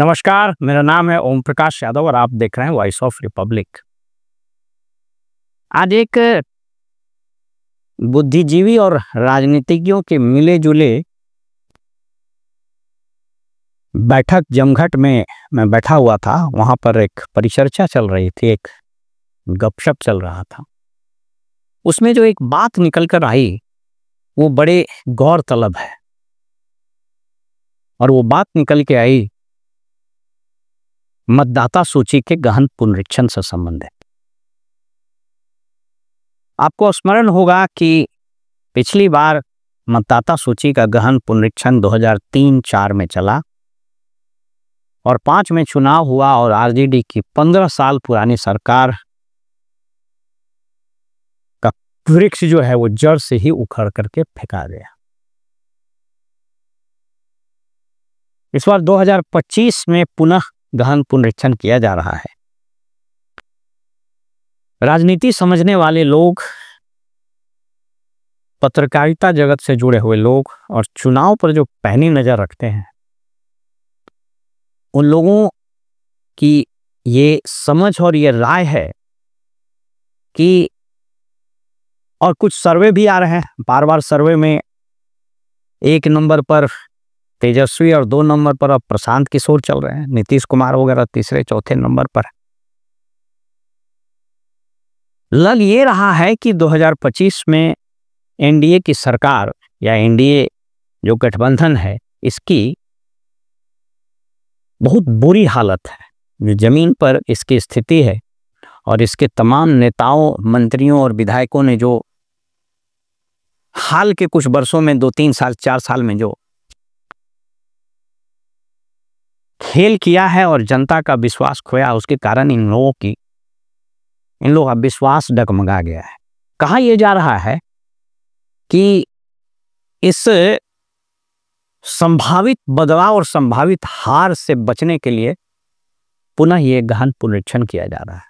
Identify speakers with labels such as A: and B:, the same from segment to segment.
A: नमस्कार, मेरा नाम है ओम प्रकाश यादव और आप देख रहे हैं वॉइस ऑफ रिपब्लिक। आज एक बुद्धिजीवी और राजनीतिज्ञों के मिले-जुले बैठक जमघट में मैं बैठा हुआ था। वहाँ पर एक परिचर्चा चल रही थी, एक गपशप चल रहा था। उसमें जो एक बात निकल कर आई वो बड़े गौरतलब है और वो बात निकल के आई मतदाता सूची के गहन पुनरीक्षण से संबंधित। आपको स्मरण होगा कि पिछली बार मतदाता सूची का गहन पुनरीक्षण 2003-04 में चला और 5 में चुनाव हुआ और आरजेडी की 15 साल पुरानी सरकार का वृक्ष जो है वो जड़ से ही उखड़ करके फेंका गया। इस बार 2025 में पुनः गहन पुनरीक्षण किया जा रहा है। राजनीति समझने वाले लोग, पत्रकारिता जगत से जुड़े हुए लोग और चुनाव पर जो पैनी नजर रखते हैं, उन लोगों की ये समझ और ये राय है कि, और कुछ सर्वे भी आ रहे हैं, बार बार सर्वे में 1 नंबर पर तेजस्वी और 2 नंबर पर अब प्रशांत किशोर चल रहे हैं, नीतीश कुमार वगैरह 3-4 नंबर पर। लग ये रहा है कि 2025 में एनडीए की सरकार या एनडीए जो गठबंधन है, इसकी बहुत बुरी हालत है। जो जमीन पर इसकी स्थिति है और इसके तमाम नेताओं, मंत्रियों और विधायकों ने जो हाल के कुछ वर्षों में 2-3 साल 4 साल में जो खेल किया है और जनता का विश्वास खोया, उसके कारण इन लोगों का विश्वास डगमगा गया है। कहा यह जा रहा है कि इस संभावित बदलाव और संभावित हार से बचने के लिए पुनः यह गहन पुनरीक्षण किया जा रहा है।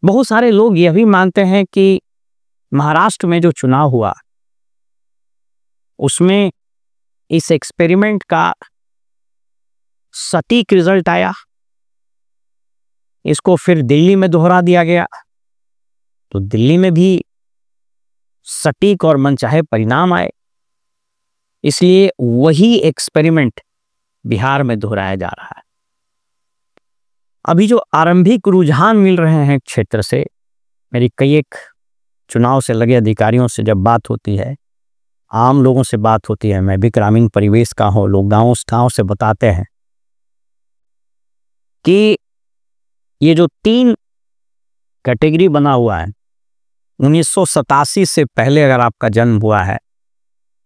A: बहुत सारे लोग यह भी मानते हैं कि महाराष्ट्र में जो चुनाव हुआ उसमें इस एक्सपेरिमेंट का सटीक रिजल्ट आया, इसको फिर दिल्ली में दोहरा दिया गया तो दिल्ली में भी सटीक और मनचाहे परिणाम आए, इसलिए वही एक्सपेरिमेंट बिहार में दोहराया जा रहा है। अभी जो आरंभिक रुझान मिल रहे हैं क्षेत्र से, मेरी कई एक चुनाव से लगे अधिकारियों से जब बात होती है, आम लोगों से बात होती है, मैं भी ग्रामीण परिवेश का हूं, लोग गांव से बताते हैं कि ये जो 3 कैटेगरी बना हुआ है, 1987 से पहले अगर आपका जन्म हुआ है,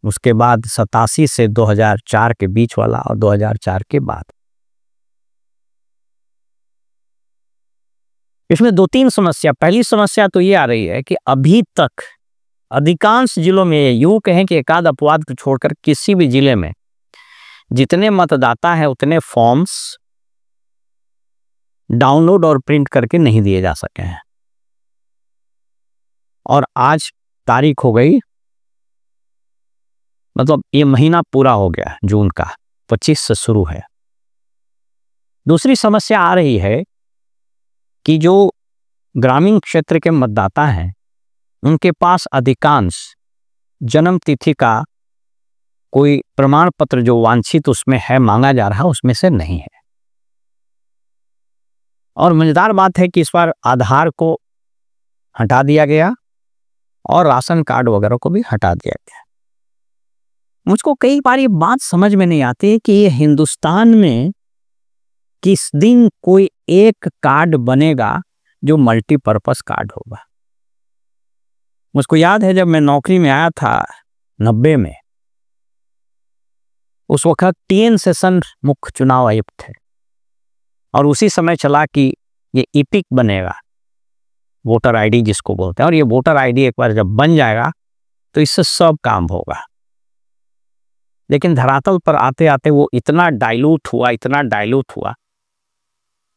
A: उसके बाद 87 से 2004 के बीच वाला और 2004 के बाद, इसमें 2-3 समस्या। पहली समस्या तो ये आ रही है कि अभी तक अधिकांश जिलों में, यूं कहें कि एकाध अपवाद को छोड़कर किसी भी जिले में जितने मतदाता हैं उतने फॉर्म्स डाउनलोड और प्रिंट करके नहीं दिए जा सके हैं। और आज तारीख हो गई, मतलब ये महीना पूरा हो गया, जून का 25 से शुरू है। दूसरी समस्या आ रही है कि जो ग्रामीण क्षेत्र के मतदाता हैं, उनके पास अधिकांश जन्म तिथि का कोई प्रमाण पत्र जो वांछित उसमें है, मांगा जा रहा है, उसमें से नहीं है। और मजेदार बात है कि इस बार आधार को हटा दिया गया और राशन कार्ड वगैरह को भी हटा दिया गया। मुझको कई बार ये बात समझ में नहीं आती है कि ये हिंदुस्तान में किस दिन कोई एक कार्ड बनेगा जो मल्टीपर्पस कार्ड होगा। मुझको याद है जब मैं नौकरी में आया था 90 में, उस वक्त TN सेशन मुख्य चुनाव आयुक्त थे और उसी समय चला कि ये इपिक बनेगा, वोटर आईडी जिसको बोलते हैं, और ये वोटर आईडी एक बार जब बन जाएगा तो इससे सब काम होगा। लेकिन धरातल पर आते आते वो इतना डाइल्यूट हुआ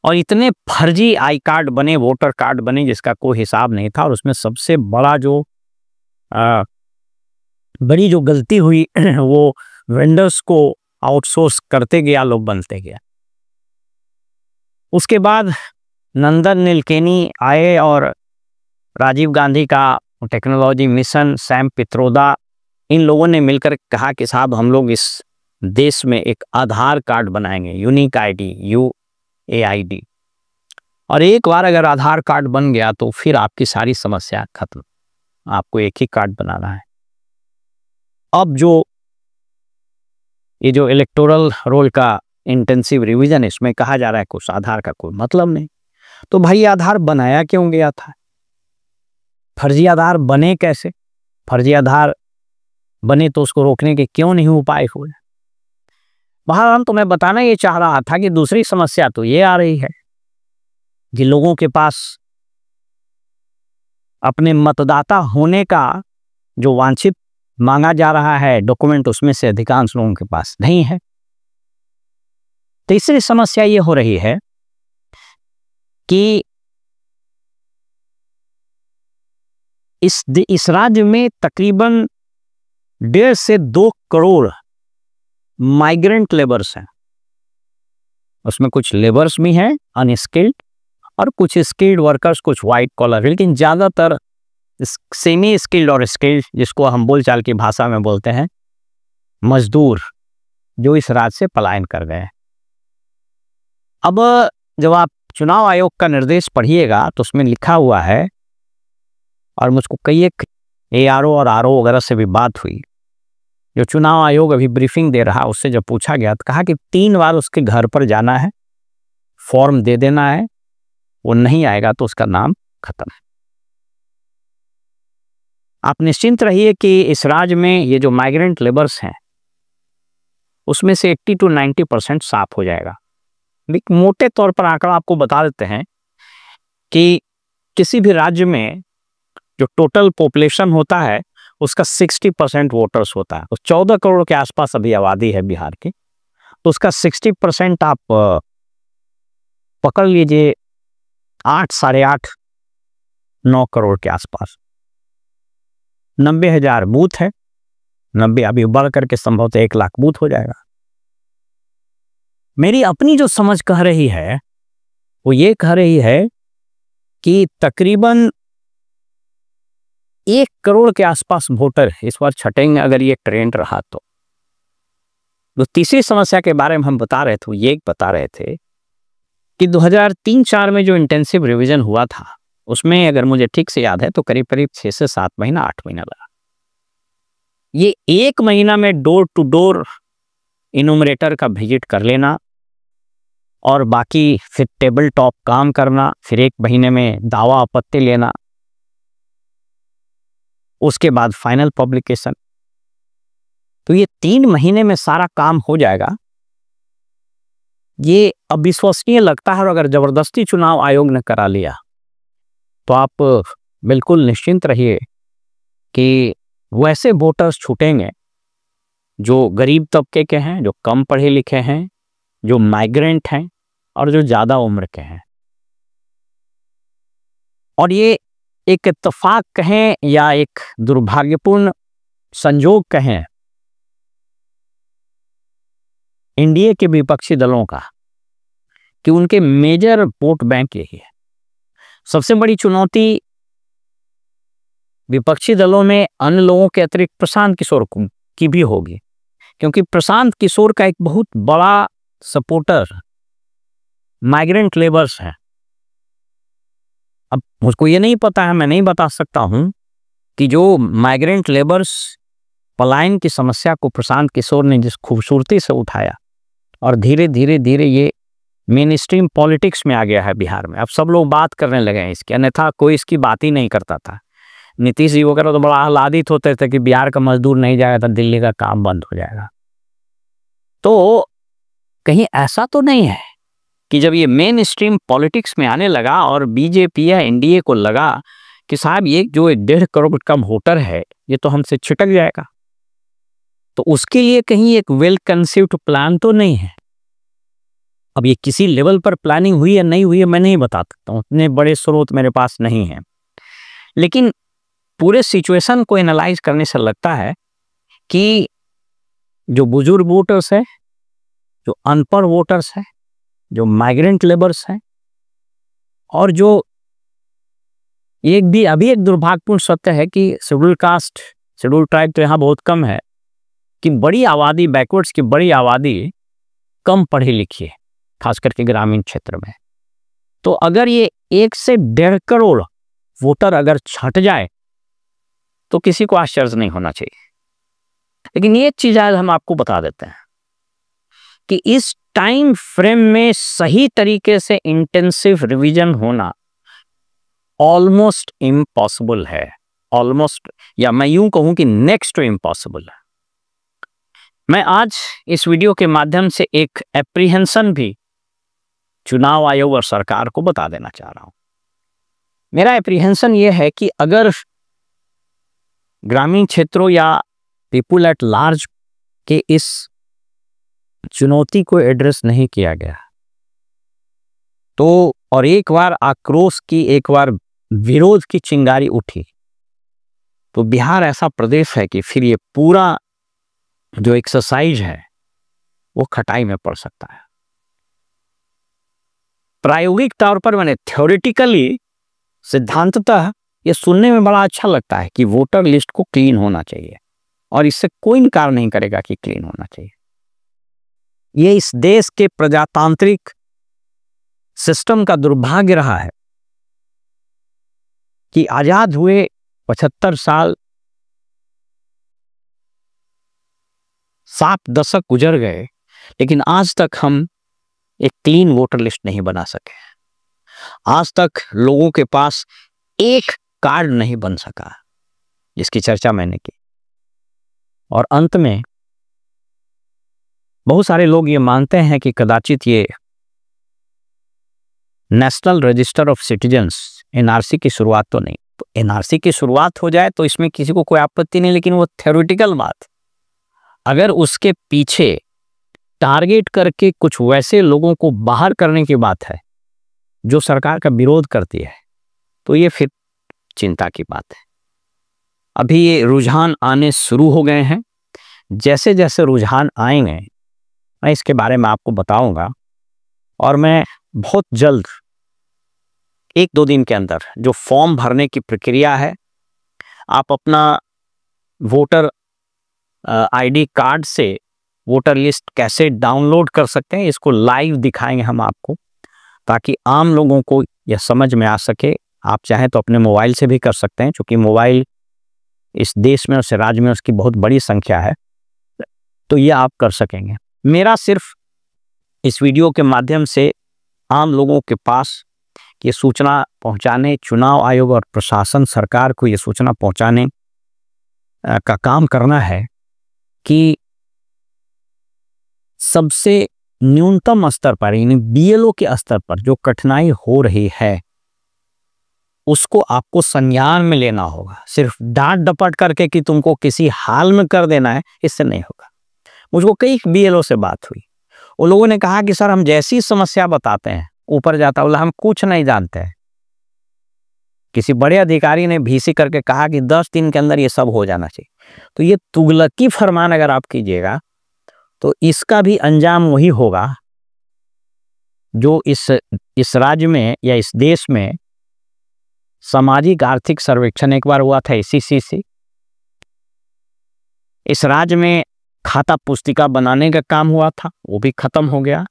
A: और इतने फर्जी आई कार्ड बने, वोटर कार्ड बने, जिसका कोई हिसाब नहीं था। और उसमें सबसे बड़ी जो गलती हुई वो वेंडर्स को आउटसोर्स करते गया, लोग बनते गया। उसके बाद नंदन नीलेकनी आए और राजीव गांधी का टेक्नोलॉजी मिशन, सैम पित्रोदा, इन लोगों ने मिलकर कहा कि साहब हम लोग इस देश में एक आधार कार्ड बनाएंगे, यूनिक आईडी, UAID। और एक बार अगर आधार कार्ड बन गया तो फिर आपकी सारी समस्या खत्म, आपको एक ही कार्ड बनाना है। अब ये जो इलेक्टोरल रोल का इंटेंसिव रिवीजन, इसमें कहा जा रहा है कुछ आधार का कोई मतलब नहीं। तो भाई आधार बनाया क्यों गया था? फर्जी आधार बने कैसे? फर्जी आधार बने तो उसको रोकने के क्यों नहीं उपाय हुए? बहरहाल तो मैं बताना ये चाह रहा था कि दूसरी समस्या तो ये आ रही है कि लोगों के पास अपने मतदाता होने का जो वांछित मांगा जा रहा है डॉक्यूमेंट, उसमें से अधिकांश लोगों के पास नहीं है। तीसरी समस्या ये हो रही है कि इस राज्य में तकरीबन 1.5 से 2 करोड़ माइग्रेंट लेबर्स हैं। उसमें कुछ लेबर्स भी हैं अनस्किल्ड और कुछ स्किल्ड वर्कर्स, कुछ वाइट कॉलर, लेकिन ज़्यादातर सेमी स्किल्ड और स्किल्ड, जिसको हम बोलचाल की भाषा में बोलते हैं मजदूर, जो इस राज्य से पलायन कर गए। अब जब आप चुनाव आयोग का निर्देश पढ़िएगा तो उसमें लिखा हुआ है, और मुझको कई एक ARO और RO वगैरह से भी बात हुई, जो चुनाव आयोग अभी ब्रीफिंग दे रहा, उससे जब पूछा गया तो कहा कि 3 बार उसके घर पर जाना है, फॉर्म दे देना है, वो नहीं आएगा तो उसका नाम खत्म है। आप निश्चिंत रहिए कि इस राज्य में ये जो माइग्रेंट लेबर्स हैं उसमें से 80 to 90% साफ हो जाएगा। लेकिन मोटे तौर पर आंकड़ा आपको बता देते हैं कि किसी भी राज्य में जो टोटल पॉपुलेशन होता है उसका 60% वोटर्स होता है। 14 करोड़ के आसपास अभी आबादी है बिहार की, तो उसका 60% आप पकड़ लीजिए, 8, साढ़े 8, 9 करोड़ के आसपास। 90,000 बूथ है, 90 अभी बढ़ करके संभवतः 1 लाख बूथ हो जाएगा। मेरी अपनी जो समझ कह रही है वो ये कह रही है कि तकरीबन 1 करोड़ के आसपास वोटर इस बार छटेंगे अगर ये ट्रेंड रहा तो। तीसरी समस्या के बारे में हम बता रहे थे, ये बता रहे थे कि 2003-4 में जो इंटेंसिव रिवीजन हुआ था उसमें अगर मुझे ठीक से याद है तो करीब करीब 6 से 7 महीना, 8 महीना लगा। ये 1 महीना में डोर टू डोर इनुमरेटर का विजिट कर लेना और बाकी फिर टेबल टॉप काम करना, फिर 1 महीने में दावा आपत्ति लेना, उसके बाद फाइनल पब्लिकेशन, तो ये 3 महीने में सारा काम हो जाएगा। ये अविश्वसनीय लगता है। और अगर जबरदस्ती चुनाव आयोग ने करा लिया तो आप बिल्कुल निश्चिंत रहिए कि वैसे वोटर्स छूटेंगे जो गरीब तबके के हैं, जो कम पढ़े लिखे हैं, जो माइग्रेंट हैं और जो ज़्यादा उम्र के हैं। और ये एक इत्तेफाक कहें या एक दुर्भाग्यपूर्ण संजोग कहें एनडीए के विपक्षी दलों का, कि उनके मेजर वोट बैंक यही है। सबसे बड़ी चुनौती विपक्षी दलों में अन्य लोगों के अतिरिक्त प्रशांत किशोर की भी होगी, क्योंकि प्रशांत किशोर का एक बहुत बड़ा सपोर्टर माइग्रेंट लेबर्स हैं। अब मुझको ये नहीं पता है, मैं नहीं बता सकता हूं कि जो माइग्रेंट लेबर्स पलायन की समस्या को प्रशांत किशोर ने जिस खूबसूरती से उठाया और धीरे धीरे धीरे ये मेन स्ट्रीम पॉलिटिक्स में आ गया है बिहार में। अब सब लोग बात करने लगे हैं इसकी, अन्यथा कोई इसकी बात ही नहीं करता था। नीतीश जी वगैरह तो बड़ा आह्लादित होते थे कि बिहार का मजदूर नहीं जाएगा तो दिल्ली का काम बंद हो जाएगा। तो कहीं ऐसा तो नहीं है कि जब ये मेन स्ट्रीम पॉलिटिक्स में आने लगा और बीजेपी या एनडीए को लगा कि साहब ये जो 1.5 करोड़ का वोटर है ये तो हमसे छिटक जाएगा, तो उसके लिए कहीं एक वेल कंसीव्ड प्लान तो नहीं है। अब ये किसी लेवल पर प्लानिंग हुई या नहीं हुई है मैं नहीं बता सकता हूँ, इतने बड़े स्रोत मेरे पास नहीं हैं। लेकिन पूरे सिचुएशन को एनालाइज करने से लगता है कि जो बुजुर्ग वोटर्स है जो अनपढ़ वोटर्स हैं, जो माइग्रेंट लेबर्स हैं, और जो अभी एक दुर्भाग्यपूर्ण सत्य है कि शेड्यूल कास्ट, शेड्यूल ट्राइब तो यहाँ बहुत कम है, कि बड़ी आबादी, बैकवर्ड्स की बड़ी आबादी कम पढ़ी लिखी है, खास करके ग्रामीण क्षेत्र में। तो अगर ये 1 से 1.5 करोड़ वोटर अगर छट जाए तो किसी को आश्चर्य नहीं होना चाहिए। लेकिन ये चीज आज हम आपको बता देते हैं कि इस टाइम फ्रेम में सही तरीके से इंटेंसिव रिवीजन होना ऑलमोस्ट इम्पॉसिबल है। ऑलमोस्ट, या मैं यूं कहूं कि नेक्स्ट टू इम्पॉसिबल है। मैं आज इस वीडियो के माध्यम से एक एप्रीहेंशन भी चुनाव आयोग और सरकार को बता देना चाह रहा हूं। मेरा एप्रीहेंशन यह है कि अगर ग्रामीण क्षेत्रों या पीपुल एट लार्ज के इस चुनौती को एड्रेस नहीं किया गया तो, और एक बार आक्रोश की, एक बार विरोध की चिंगारी उठी, तो बिहार ऐसा प्रदेश है कि फिर ये पूरा जो एक्सरसाइज है वो खटाई में पड़ सकता है। प्रायोगिक तौर पर, मैंने थ्योरेटिकली, सिद्धांततः ये सुनने में बड़ा अच्छा लगता है कि वोटर लिस्ट को क्लीन होना चाहिए, और इससे कोई इनकार नहीं करेगा कि क्लीन होना चाहिए। ये इस देश के प्रजातांत्रिक सिस्टम का दुर्भाग्य रहा है कि आजाद हुए 75 साल, 7 दशक गुजर गए, लेकिन आज तक हम एक क्लीन वोटर लिस्ट नहीं बना सके। आज तक लोगों के पास एक कार्ड नहीं बन सका, जिसकी चर्चा मैंने की। और अंत में बहुत सारे लोग ये मानते हैं कि कदाचित ये national register of citizens, NRC की शुरुआत तो नहीं। तो एनआरसी की शुरुआत हो जाए तो इसमें किसी को कोई आपत्ति नहीं, लेकिन वो थ्योरेटिकल बात, अगर उसके पीछे टारगेट करके कुछ वैसे लोगों को बाहर करने की बात है जो सरकार का विरोध करती है, तो ये फिर चिंता की बात है। अभी ये रुझान आने शुरू हो गए हैं। जैसे जैसे रुझान आएंगे मैं इसके बारे में आपको बताऊंगा, और मैं बहुत जल्द 1-2 दिन के अंदर जो फॉर्म भरने की प्रक्रिया है, आप अपना वोटर आईडी कार्ड से वोटर लिस्ट कैसे डाउनलोड कर सकते हैं, इसको लाइव दिखाएंगे हम आपको, ताकि आम लोगों को यह समझ में आ सके। आप चाहें तो अपने मोबाइल से भी कर सकते हैं, क्योंकि मोबाइल इस देश में, उस राज्य में उसकी बहुत बड़ी संख्या है, तो ये आप कर सकेंगे। मेरा सिर्फ इस वीडियो के माध्यम से आम लोगों के पास ये सूचना पहुंचाने, चुनाव आयोग और प्रशासन, सरकार को ये सूचना पहुंचाने का काम करना है कि सबसे न्यूनतम स्तर पर, यानी बीएलओ के स्तर पर जो कठिनाई हो रही है उसको आपको संज्ञान में लेना होगा। सिर्फ डांट डपट करके कि तुमको किसी हाल में कर देना है, इससे नहीं होगा। मुझको कई बीएलओ से बात हुई, वो लोगों ने कहा कि सर हम जैसी समस्या बताते हैं ऊपर जाता, बोला हम कुछ नहीं जानते हैं। किसी बड़े अधिकारी ने भीसी करके कहा कि 10 दिन के अंदर ये सब हो जाना चाहिए। तो ये तुगलकी फरमान अगर आप कीजिएगा तो इसका भी अंजाम वही होगा जो इस राज्य में या इस देश में सामाजिक आर्थिक सर्वेक्षण एक बार हुआ था, एससीसी। इस राज्य में खाता पुस्तिका बनाने का काम हुआ था, वो भी खत्म हो गया।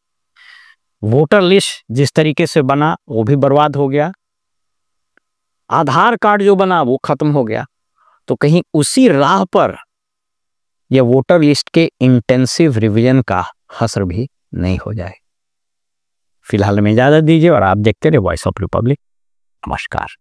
A: वोटर लिस्ट जिस तरीके से बना वो भी बर्बाद हो गया। आधार कार्ड जो बना वो खत्म हो गया। तो कहीं उसी राह पर यह वोटर लिस्ट के इंटेंसिव रिवीजन का हसर भी नहीं हो जाए। फिलहाल में इजाजत दीजिए और आप देखते रहे वॉइस ऑफ रिपब्लिक। नमस्कार।